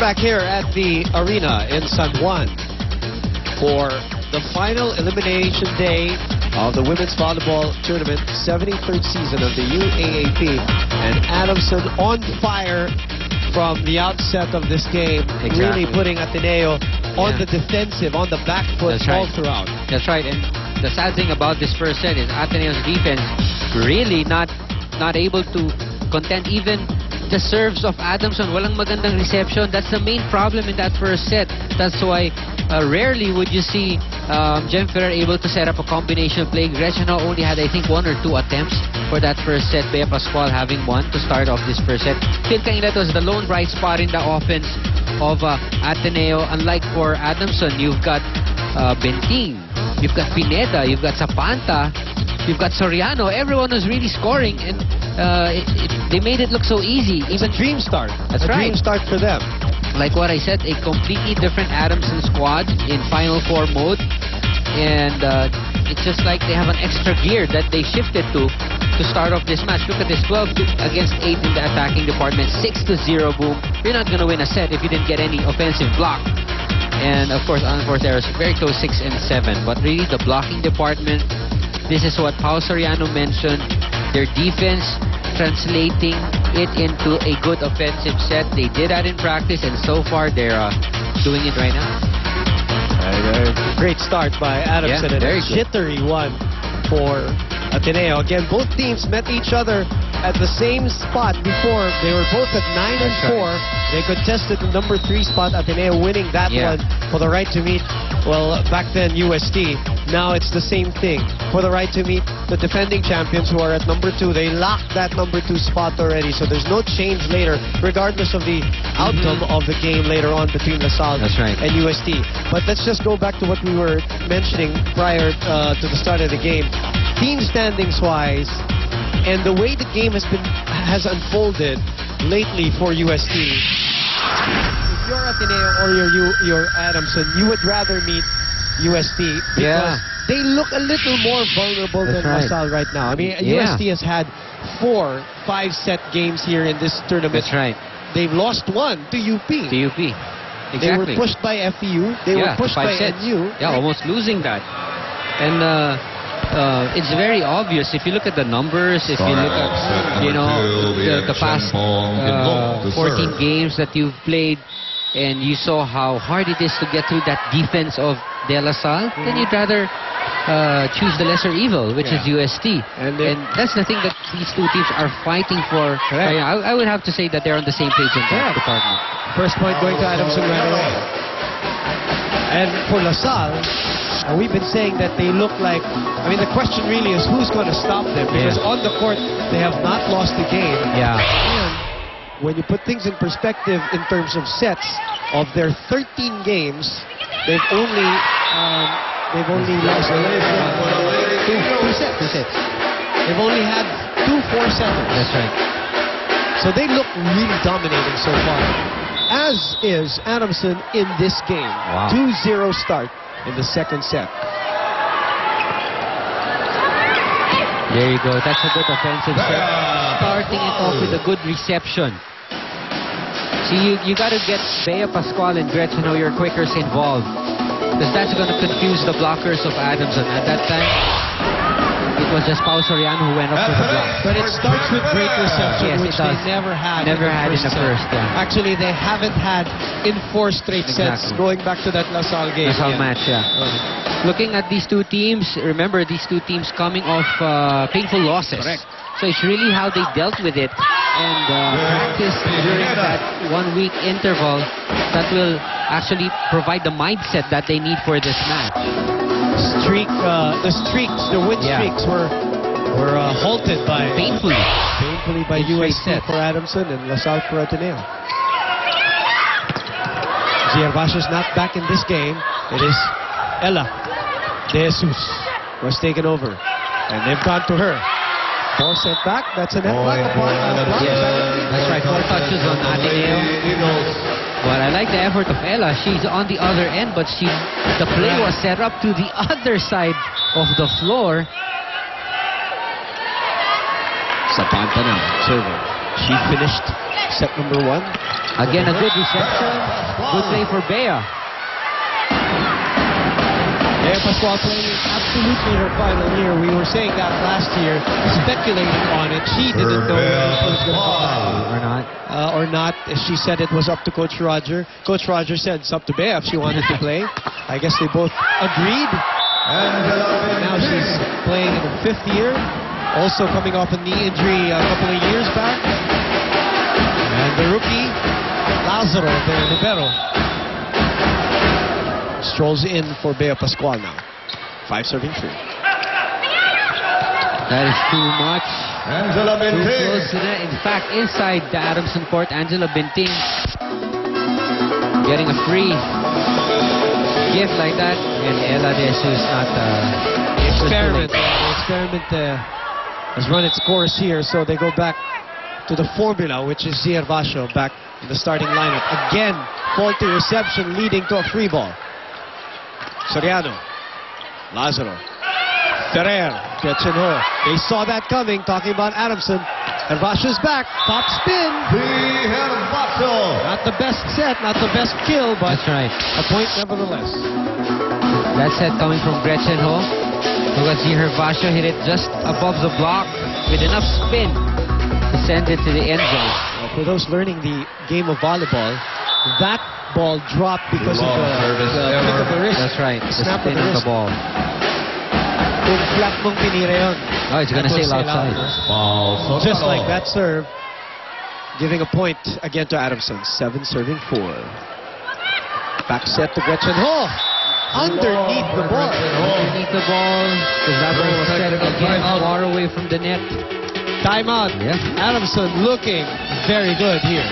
We're back here at the arena in San Juan for the final elimination day of the women's volleyball tournament, 73rd season of the UAAP. And Adamson on fire from the outset of this game, really putting Ateneo on the defensive, on the back foot all throughout. That's right. And the sad thing about this first set is Ateneo's defense really not able to contend even the serves of Adamson. Walang magandang reception. That's the main problem in that first set. That's why rarely would you see Jem Ferrer able to set up a combination play. Gretchen only had, I think, 1 or 2 attempts for that first set. Bea Pascual having 1 to start off this first set. Phil Cainat was the lone bright spot in the offense of Ateneo. Unlike for Adamson, you've got Benting, you've got Pineda, you've got Zapanta, you've got Soriano. Everyone was really scoring, and they made it look so easy. It's a dream start. That's right. Dream start for them. Like what I said, a completely different Adamson squad in Final Four mode. And it's just like they have an extra gear that they shifted to start off this match. Look at this, 12 against 8 in the attacking department, 6-0, boom. You're not going to win a set if you didn't get any offensive block. And of course, unforced errors, very close 6 and 7. But really, the blocking department, this is what Pao Soriano mentioned. Their defense translating it into a good offensive set. They did that in practice, and so far they're doing it right now. Great start by Adamson, and a jittery one for Ateneo. Again, both teams met each other at the same spot before. They were both at 9 and 4. They contested the number 3 spot. Ateneo winning that one for the right to meet, well, back then UST. Now it's the same thing for the right to meet the defending champions who are at number 2. They locked that number 2 spot already, so there's no change later, regardless of the outcome of the game later on between LaSalle and UST. But let's just go back to what we were mentioning prior to the start of the game. Team standings wise, and the way the game has unfolded lately for UST. If you're Ateneo or you're Adamson, you would rather meet UST because they look a little more vulnerable than LaSalle right now. I mean, UST has had 4 5-set games here in this tournament. That's right. They've lost 1 to UP. Exactly. They were pushed by FEU. They were pushed by NU. Yeah, almost losing that. And it's very obvious if you look at the numbers, if you look at, you know, the past 14 games that you've played, and you saw how hard it is to get through that defense of De La Salle, then you'd rather choose the lesser evil, which is UST. And that's the thing that these two teams are fighting for. I would have to say that they're on the same page in that department. First point going to Adamson right away. And for LaSalle, we've been saying that they look like, I mean, the question really is who's going to stop them, because on the court they have not lost the game. And when you put things in perspective in terms of sets, of their 13 games, they've only lost two sets. They've only had 2 4-setters. That's right. So they look really dominating so far, as is Adamson in this game. 2-0 start in the second set. There you go. That's a good offensive set. Starting it off with a good reception. See, you got to get Bea Pascual and Gretchen your quickers involved, because that's going to confuse the blockers of Adamson. At that time, it was just Pao Soriano who went up for the block. But it starts with great reception, which they never had in the first. Actually, they haven't had in 4 straight sets going back to that LaSalle game. LaSalle match, Looking at these two teams, remember these two teams coming off painful losses. So it's really how they dealt with it, and practice during that 1-week interval that will actually provide the mindset that they need for this match. The win streaks were halted by painfully by UST for Adamson and LaSalle for Ateneo. Gervasio is not back in this game. It is Ella De Jesus who has taken over, and they've gone to her. 4 set back. That's a net block. That's right. 4 touches on Ateneo. But I like the effort of Ella. She's on the other end, but the play was set up to the other side of the floor. Zapanta now serving. She finished set number 1. Again, a good reception. Good play for Bea. Bea Pascual playing absolutely her final year. We were saying that last year, speculating on it. She didn't know if it was going to come or not. She said it was up to Coach Roger. Coach Roger said it's up to Bea if she wanted to play. I guess they both agreed. Now she's playing in her 5th year. Also coming off a knee injury a couple of years back. And the rookie, Lazaro, the libero, strolls in for Bea Pascual now. 5 serving free. That is too much. Angela Too Binting. close to that. In fact, inside the Adamson court, Angela Binting getting a free gift like that. And Ella de Jesus not Experiment. The experiment has run its course here, so they go back to the formula, which is Zia Hervasio back in the starting lineup. Again, faulty reception leading to a free ball. Soriano, Lazaro, Ferrer, Gretchen Ho. They saw that coming, talking about Adamson. Hervasio's back, top spin. Not the best set, not the best kill, but That's right. a point nevertheless. That set coming from Gretchen Ho. Look at Zia Hervasio hit it just above the block with enough spin to send it to the end zone. Well, for those learning the game of volleyball, that ball dropped because of the flick of the wrist. That's right. The snap of spin the of wrist. the ball. Kung flat mong pinira yun. Oh, it's going to sail outside. Just like that serve, giving a point again to Adamson. 7 serving 4. Back set to Gretchen Ho. Underneath the ball. Underneath the ball. Because that ball was set again far away from the net. Timeout. Yeah. Adamson looking very good here.